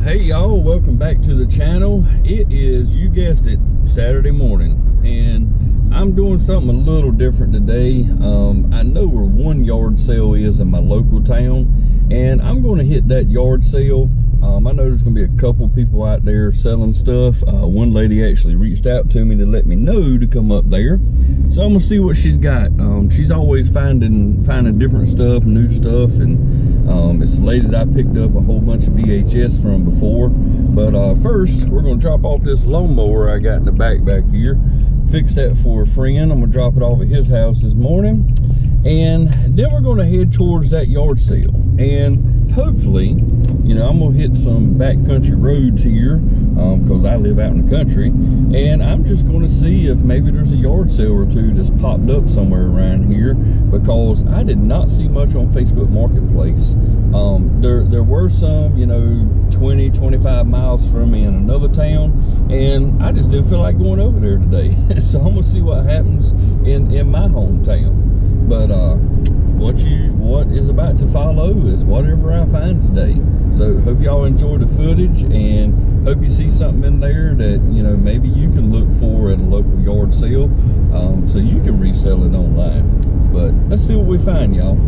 Hey y'all, welcome back to the channel. It is, you guessed it, Saturday morning, and I'm doing something a little different today. I know where one yard sale is in my local town, and I'm going to hit that yard sale. I know there's going to be a couple people out there selling stuff. One lady actually reached out to me to let me know to come up there, so I'm going to see what she's got. She's always finding different stuff, new stuff, and it's a lady that I picked up a whole bunch of VHS from before. But first, we're going to drop off this lawnmower I got in the back here. Fix that for a friend. I'm going to drop it off at his house this morning. And then we're going to head towards that yard sale. And hopefully, you know, I'm going to hit some backcountry roads here because I live out in the country. And I'm just going to see if maybe there's a yard sale or two that's popped up somewhere around here, because I did not see much on Facebook Marketplace. There were some, you know, 20, 25 miles from me in another town, and I just didn't feel like going over there today. So I'm going to see what happens in my hometown. But what is about to follow is whatever I find today. So hope y'all enjoy the footage, and hope you see something in there that, you know, maybe you can look for at a local yard sale, so you can resell it online. But let's see what we find, y'all.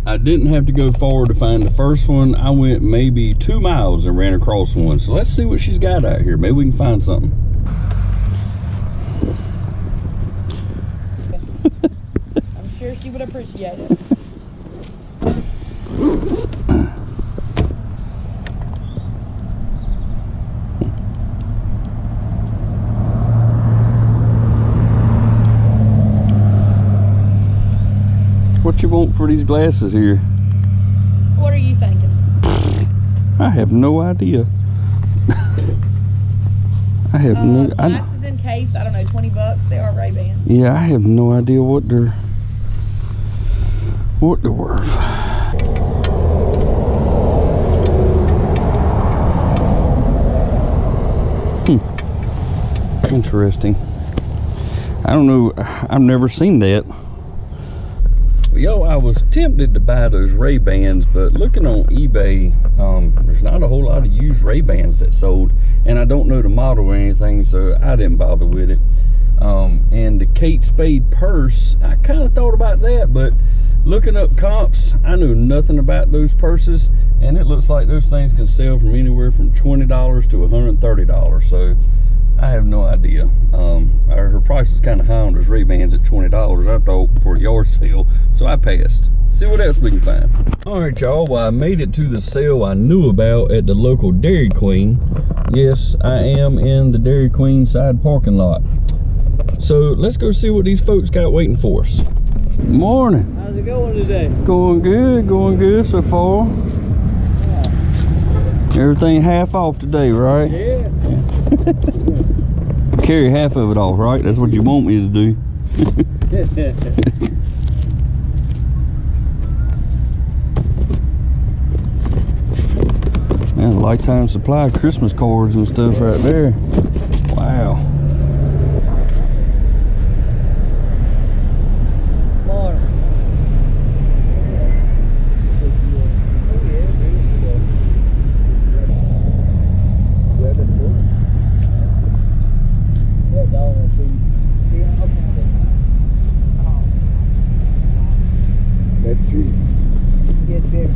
I didn't have to go far to find the first one. I went maybe 2 miles and ran across one. So let's see what she's got out here. Maybe we can find something. I'm sure she would appreciate it. What you want for these glasses here? What are you thinking? I have no idea. I have no. Glasses in case, I don't know, 20 bucks. They are Ray-Bans. Yeah, I have no idea what they're worth. Interesting. I don't know. I've never seen that. Yo, I was tempted to buy those Ray-Bans, but looking on eBay, there's not a whole lot of used Ray-Bans that sold, and I don't know the model or anything, so I didn't bother with it. And the Kate Spade purse, I kind of thought about that, but looking up comps, I knew nothing about those purses, and it looks like those things can sell from anywhere from $20 to $130, so I have no idea. Her price is kind of high on those Ray-Bans at $20, I thought, for a yard sale, so I passed. See what else we can find. All right, y'all, well, I made it to the sale I knew about at the local Dairy Queen. Yes, I am in the Dairy Queen side parking lot. So let's go see what these folks got waiting for us. Morning. How's it going today? Going good so far. Yeah. Everything half off today, right? Yeah. Carry half of it off, right? That's what you want me to do. Man, lifetime supply of Christmas cards and stuff right there. Wow. That's true. Yes, baby.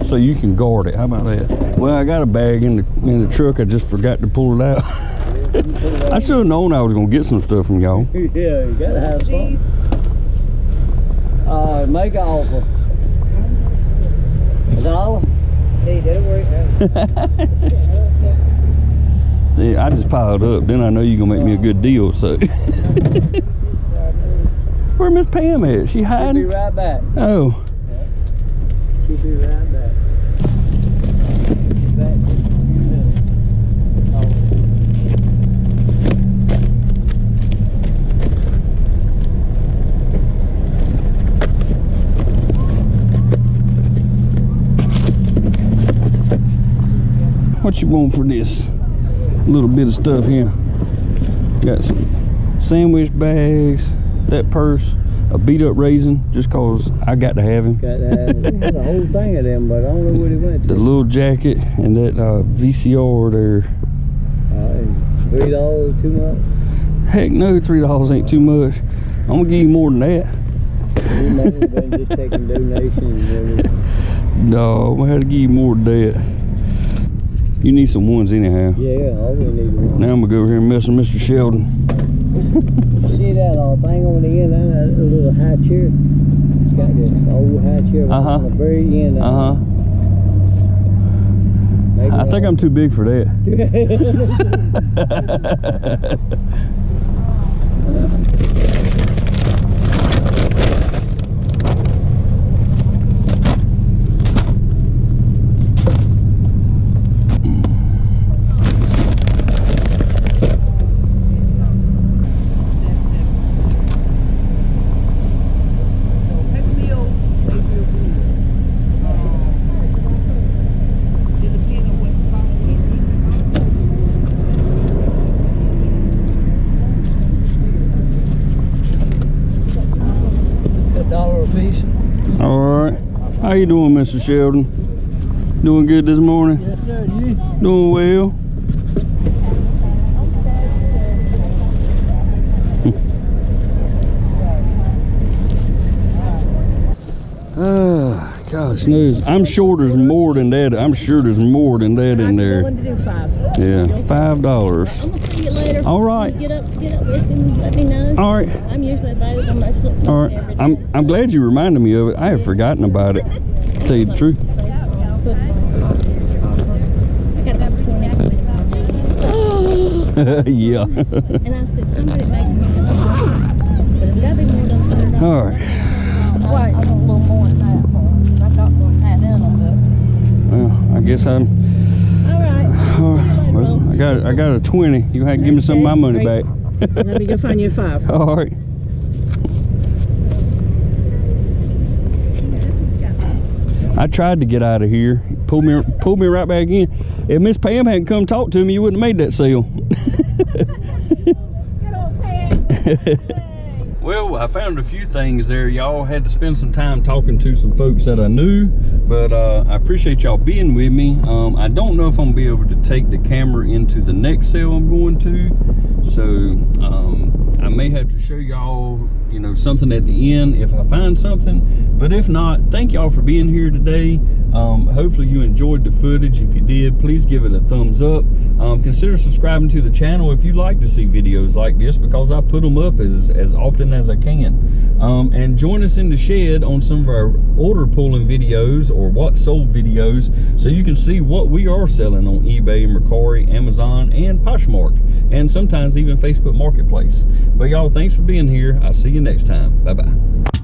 so you can guard it. How about that? Well, I got a bag in the truck. I just forgot to pull it out. I should have known I was gonna get some stuff from y'all. Yeah, you gotta have something. Make an offer. $1? Hey, that'll work. See, I just piled up. Then I know you're gonna make me a good deal. So, where Miss Pam at? She hiding? She'll be right back. Oh. She'll be right back. What you want for this little bit of stuff here? Got some sandwich bags, that purse, a beat up raisin, just cause I got to have him. Got to have it. Had a whole thing of them, but I don't know where they went to. The little jacket and that VCR there. $3 too much? Heck no, $3 ain't too much. I'm gonna give you more than that. You might have been just taking donations. No, I'm gonna have to give you more than that. You need some ones anyhow. Yeah, I will need one. Now I'm gonna go over here and mess with Mr. Sheldon. See that thing on the end, that little high chair? Got this old high chair on the very end. I think I'm too big for that. Alright. How you doing, Mr. Sheldon? Doing good this morning? Yes, sir. You? Doing well. Gosh, no. I'm sure there's more than that. I'm sure there's more than that in there. I'm willing to do $5. Yeah, $5. I'm gonna see you later. All right. Get up with him. Let me know. All right. I'm usually available on my slip. All right. I'm glad you reminded me of it. I had forgotten about it. To tell you the truth. I got about 20. Yeah. And I said, somebody make me a but it's gotta be more than $100. All right. Right. I want a little more than that for him. I got more than that in them, Well, I guess I'm. but. All right. Well, I got a 20. You had to give me some of my money back. Let me go find you a 5. All right. I tried to get out of here. Pulled me right back in. If Miss Pam hadn't come talk to me, you wouldn't have made that sale. Well, I found a few things there. Y'all had to spend some time talking to some folks that I knew, but I appreciate y'all being with me. I don't know if I'm gonna be able to take the camera into the next sale I'm going to, so I may have to show y'all, you know, something at the end if I find something. But if not, thank y'all for being here today. Hopefully you enjoyed the footage. If you did, please give it a thumbs up. Consider subscribing to the channel if you'd like to see videos like this, because I put them up as often as I can. And join us in the shed on some of our order pulling videos or what sold videos, so you can see what we are selling on eBay, Mercari, Amazon, and Poshmark, and sometimes even Facebook Marketplace. But y'all, thanks for being here. I'll see you next time. Bye-bye.